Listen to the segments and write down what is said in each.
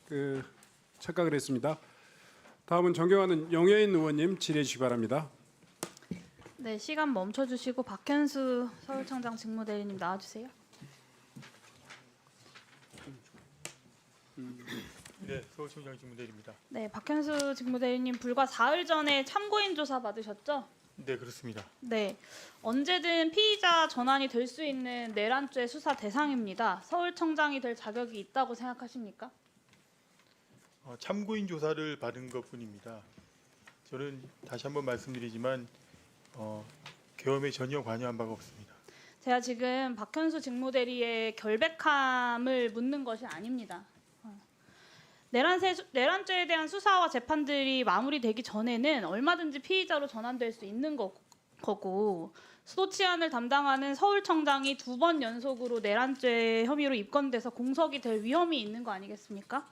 그 착각을 했습니다. 다음은 존경하는 영예인 의원님 질의해 주시기 바랍니다. 네, 시간 멈춰주시고 박현수 서울청장 직무대리님 나와주세요. 네, 서울청장 직무대리입니다. 네, 박현수 직무대리님 불과 4일 전에 참고인 조사 받으셨죠? 네, 그렇습니다. 네, 언제든 피의자 전환이 될 수 있는 내란죄 수사 대상입니다. 서울청장이 될 자격이 있다고 생각하십니까? 참고인 조사를 받은 것뿐입니다. 저는 다시 한번 말씀드리지만 계엄에 전혀 관여한 바가 없습니다. 제가 지금 박현수 직무대리의 결백함을 묻는 것이 아닙니다. 내란죄에 대한 수사와 재판들이 마무리되기 전에는 얼마든지 피의자로 전환될 수 있는 거고 수도 치안을 담당하는 서울청장이 2번 연속으로 내란죄 혐의로 입건돼서 공석이 될 위험이 있는 거 아니겠습니까?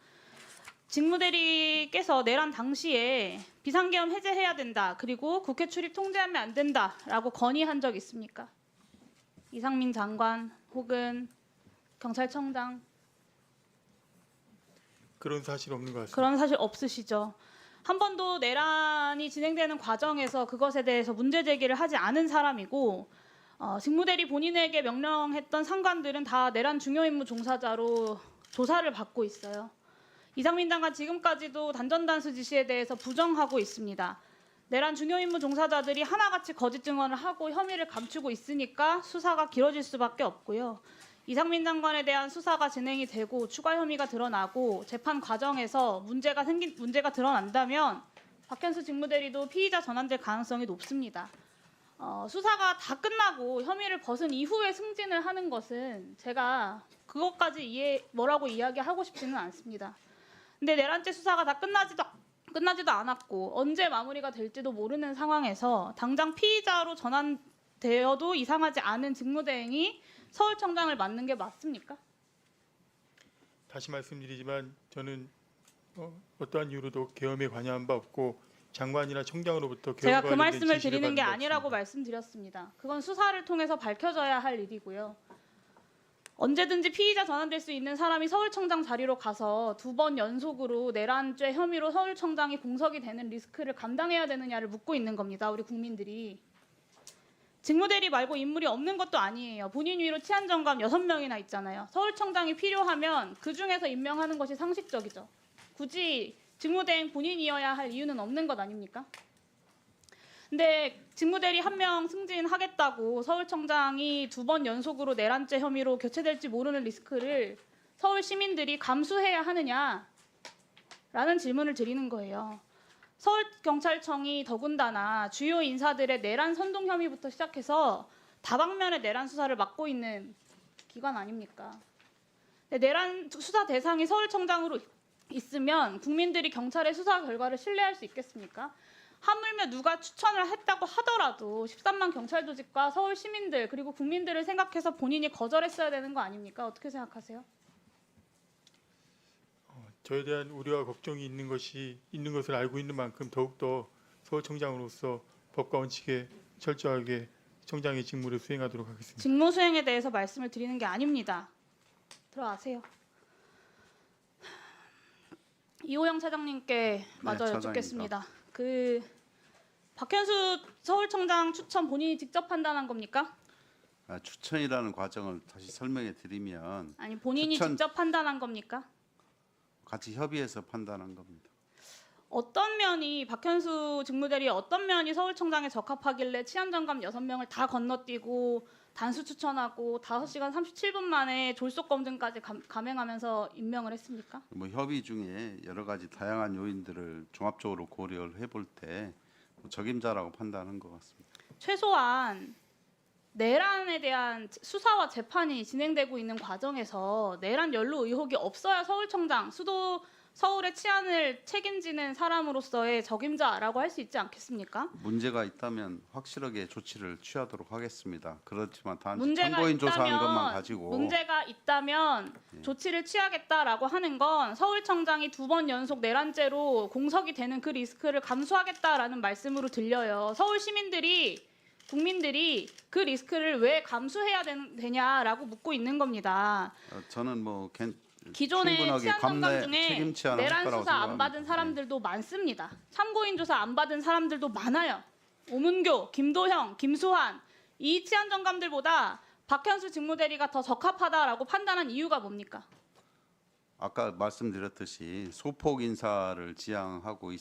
직무대리께서 내란 당시에 비상계엄 해제해야 된다. 그리고 국회 출입 통제하면 안 된다라고 건의한 적 있습니까? 이상민 장관 혹은 경찰청장 그런 사실 없는 것 같습니다. 그런 사실 없으시죠? 한 번도 내란이 진행되는 과정에서 그것에 대해서 문제 제기를 하지 않은 사람이고 직무대리 본인에게 명령했던 상관들은 다 내란 중요임무 종사자로 조사를 받고 있어요. 이상민 장관 지금까지도 단전단수 지시에 대해서 부정하고 있습니다. 내란 중요임무 종사자들이 하나같이 거짓 증언을 하고 혐의를 감추고 있으니까 수사가 길어질 수밖에 없고요. 이상민 장관에 대한 수사가 진행이 되고 추가 혐의가 드러나고 재판 과정에서 문제가 드러난다면 박현수 직무대리도 피의자 전환될 가능성이 높습니다. 수사가 다 끝나고 혐의를 벗은 이후에 승진을 하는 것은 제가 그것까지 뭐라고 이야기하고 싶지는 않습니다. 근데 내란죄 수사가 다 끝나지도 않았고 언제 마무리가 될지도 모르는 상황에서 당장 피의자로 전환되어도 이상하지 않은 직무대행이 서울청장을 맡는 게 맞습니까? 다시 말씀드리지만 저는 어떠한 이유로도 계엄에 관여한 바 없고 장관이나 청장으로부터 제가 계엄과 그 관련된 말씀을 지시를 드리는 게 받은 바 아니라고 없습니다. 말씀드렸습니다. 그건 수사를 통해서 밝혀져야 할 일이고요. 언제든지 피의자 전환될 수 있는 사람이 서울청장 자리로 가서 2번 연속으로 내란죄 혐의로 서울청장이 공석이 되는 리스크를 감당해야 되느냐를 묻고 있는 겁니다. 우리 국민들이. 직무대리 말고 인물이 없는 것도 아니에요. 본인 위로 치안정감 6명이나 있잖아요. 서울청장이 필요하면 그중에서 임명하는 것이 상식적이죠. 굳이 직무대행 본인이어야 할 이유는 없는 것 아닙니까? 근데 직무대리 1명 승진하겠다고 서울청장이 2번 연속으로 내란죄 혐의로 교체될지 모르는 리스크를 서울 시민들이 감수해야 하느냐라는 질문을 드리는 거예요. 서울경찰청이 더군다나 주요 인사들의 내란 선동 혐의부터 시작해서 다방면의 내란 수사를 맡고 있는 기관 아닙니까? 내란 수사 대상이 서울청장으로 있으면 국민들이 경찰의 수사 결과를 신뢰할 수 있겠습니까? 하물며 누가 추천을 했다고 하더라도 13만 경찰 조직과 서울 시민들 그리고 국민들을 생각해서 본인이 거절했어야 되는 거 아닙니까? 어떻게 생각하세요? 저에 대한 우려와 걱정이 있는 것을 알고 있는 만큼 더욱더 서울청장으로서 법과 원칙에 철저하게 청장의 직무를 수행하도록 하겠습니다. 직무 수행에 대해서 말씀을 드리는 게 아닙니다. 들어가세요. 이호영 차장님께 마저 여쭙겠습니다. 박현수 서울청장 추천 본인이 직접 판단한 겁니까? 추천이라는 과정을 다시 설명해 드리면 아니 본인이 추천- 직접 판단한 겁니까? 같이 협의해서 판단한 겁니다. 어떤 면이 박현수 직무대리 어떤 면이 서울청장에 적합하길래 치안정감 6명을 다 건너뛰고 단수 추천하고 5시간 37분 만에 졸속 검증까지 감행하면서 임명을 했습니까? 협의 중에 여러 가지 다양한 요인들을 종합적으로 고려를 해볼 때 적임자라고 판단한 것 같습니다. 최소한 내란에 대한 수사와 재판이 진행되고 있는 과정에서 내란 연루 의혹이 없어야 서울청장, 서울의 치안을 책임지는 사람으로서의 적임자라고 할 수 있지 않겠습니까? 문제가 있다면 확실하게 조치를 취하도록 하겠습니다. 그렇지만 단지 문제가 참고인 조사한 있다면 것만 가지고 문제가 있다면 조치를 취하겠다라고 하는 건 서울청장이 2번 연속 내란죄로 공석이 되는 그 리스크를 감수하겠다라는 말씀으로 들려요. 서울 시민들이 국민들이 그 리스크를 왜 감수해야 되냐라고 묻고 있는 겁니다. 저는 기존의 충분하게 치안 정감 감내 중에 책임 치안을 할 내란 거라고 수사 안 생각합니다. 받은 사람들도 많습니다. 참고인 조사 안 받은 사람들도 많아요. 오문교, 김도형, 김수환 이 치안 정감들보다 박현수 직무대리가 더 적합하다라고 판단한 이유가 뭡니까? 아까 말씀드렸듯이 소폭 인사를 지향하고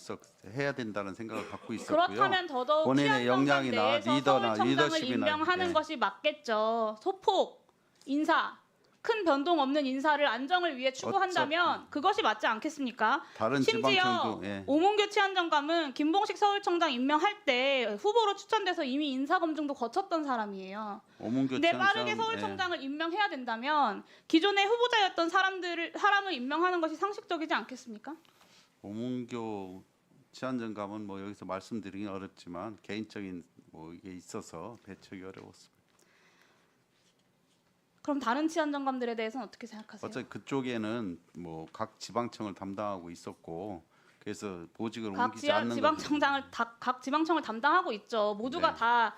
해야 된다는 생각을 갖고 있었고요. 그렇다면 더더욱 본인의 치안 정감 역량이나 내에서 리더나 서울청장을 리더십이나 임명하는 예. 것이 맞겠죠. 소폭 인사, 큰 변동 없는 인사를 안정을 위해 추구한다면 그것이 맞지 않겠습니까? 다른 심지어 지방청도 예. 오문교 치안정감은 김봉식 서울청장 임명할 때 후보로 추천돼서 이미 인사검증도 거쳤던 사람이에요. 오문교 근데 치안장, 빠르게 서울청장을 임명해야 된다면 기존의 후보자였던 사람을 임명하는 것이 상식적이지 않겠습니까? 오문교 치안정감은 뭐 여기서 말씀드리긴 어렵지만 개인적인 뭐 이게 있어서 배척이 어려웠습니다. 그럼 다른 치안정감들에 대해서는 어떻게 생각하세요? 어차피 그쪽에는 뭐 각 지방청을 담당하고 있었고 그래서 보직을 각 옮기지 않는 각 지방청을 담당하고 있죠. 모두가 네. 다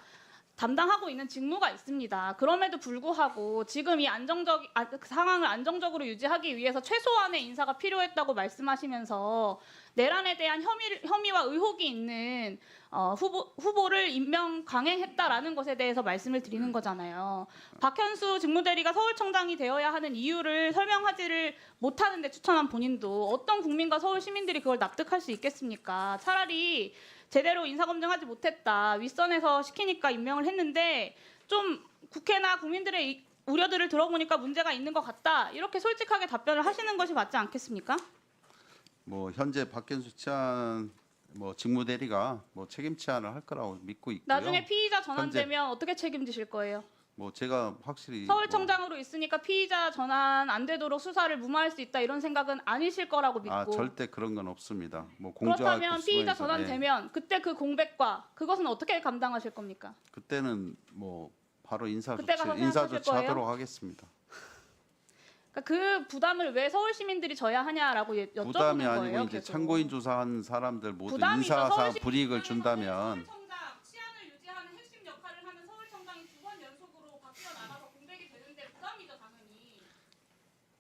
담당하고 있는 직무가 있습니다. 그럼에도 불구하고 지금 이 상황을 안정적으로 유지하기 위해서 최소한의 인사가 필요했다고 말씀하시면서 내란에 대한 혐의와 의혹이 있는 후보를 임명 강행했다라는 것에 대해서 말씀을 드리는 거잖아요. 박현수 직무대리가 서울청장이 되어야 하는 이유를 설명하지를 못하는데 추천한 본인도 어떤 국민과 서울 시민들이 그걸 납득할 수 있겠습니까? 차라리 제대로 인사검증하지 못했다. 윗선에서 시키니까 임명을 했는데 좀 국회나 국민들의 우려들을 들어보니까 문제가 있는 것 같다. 이렇게 솔직하게 답변을 하시는 것이 맞지 않겠습니까? 뭐 현재 박현수 치안 뭐 직무대리가 뭐 책임 치안을 할 거라고 믿고 있고요. 나중에 피의자 전환되면 어떻게 책임지실 거예요? 뭐 제가 확실히 서울청장으로 있으니까 피의자 전환 안 되도록 수사를 무마할 수 있다 이런 생각은 아니실 거라고 믿고 절대 그런 건 없습니다. 뭐 공조할 그렇다면 피의자 수에서, 전환되면 그때 그 공백과 그것은 어떻게 감당하실 겁니까? 그때는 뭐 바로 그때 가서 생각하실 인사조치하도록 하겠습니다. 그러니까 그 부담을 왜 서울 시민들이 져야 하냐라고 여쭤보는 부담이 거예요. 아니고 이제 계속. 참고인 조사한 사람들 모두 부담이죠. 인사상 서울 불이익을 시민들은 준다면 서울청장 치안을 유지하는 핵심 역할을 하는 서울청장이 2번 연속으로 바뀌어 나가서 공백이 되는데 부담이죠 당연히.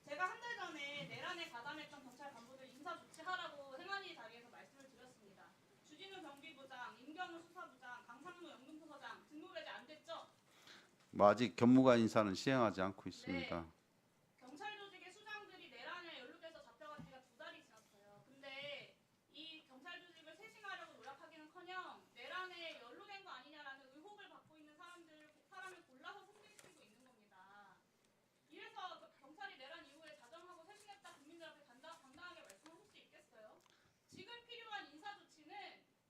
제가 한 달 전에 내란에 가담했던 경찰 간부들 인사 조치하라고 행안위 자리에서 말씀을 드렸습니다. 주진우 경비부장, 임경우 수사부장, 강상무 영등포서장 직무 배제 안 됐죠? 뭐 아직 견무관 인사는 시행하지 않고 있습니다. 네. 경찰 조직의 수장들이 내란에 연루돼서 잡혀간 지가 2달이 지났어요. 근데 이 경찰 조직을 쇄신하려고 노력하기는커녕 내란에 연루된 거 아니냐라는 의혹을 받고 있는 사람을 골라서 승진시키고 있는 겁니다. 이래서 경찰이 내란 이후에 자정하고 쇄신했다 국민들 앞에 당당하게 말씀하실 수 있겠어요? 지금 필요한 인사 조치는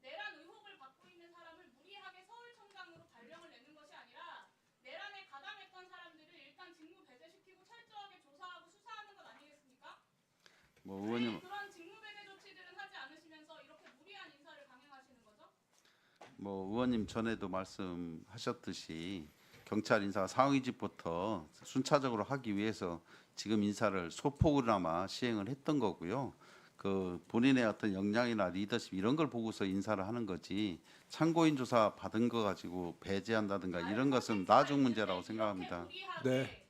내란 의혹을 받고 있는 사람을 무리하게 서울청장으로 발령을 내는 것이 아니라 내란에 가담했던 사람들을 일단 직무 배제시키고 철저하게 조사하고 수사하는 것 아니겠습니까? 뭐 왜 의원님 그런 직무 배제 조치들은 하지 않으시면서 이렇게 무리한 인사를 강행하시는 거죠? 뭐 의원님 전에도 말씀하셨듯이 경찰 인사 상위직부터 순차적으로 하기 위해서 지금 인사를 소폭으로나마 시행을 했던 거고요. 그 본인의 어떤 역량이나 리더십 이런 걸 보고서 인사를 하는 거지 참고인 조사 받은 거 가지고 배제한다든가 이런 것은 나중 문제라고 생각합니다. 네.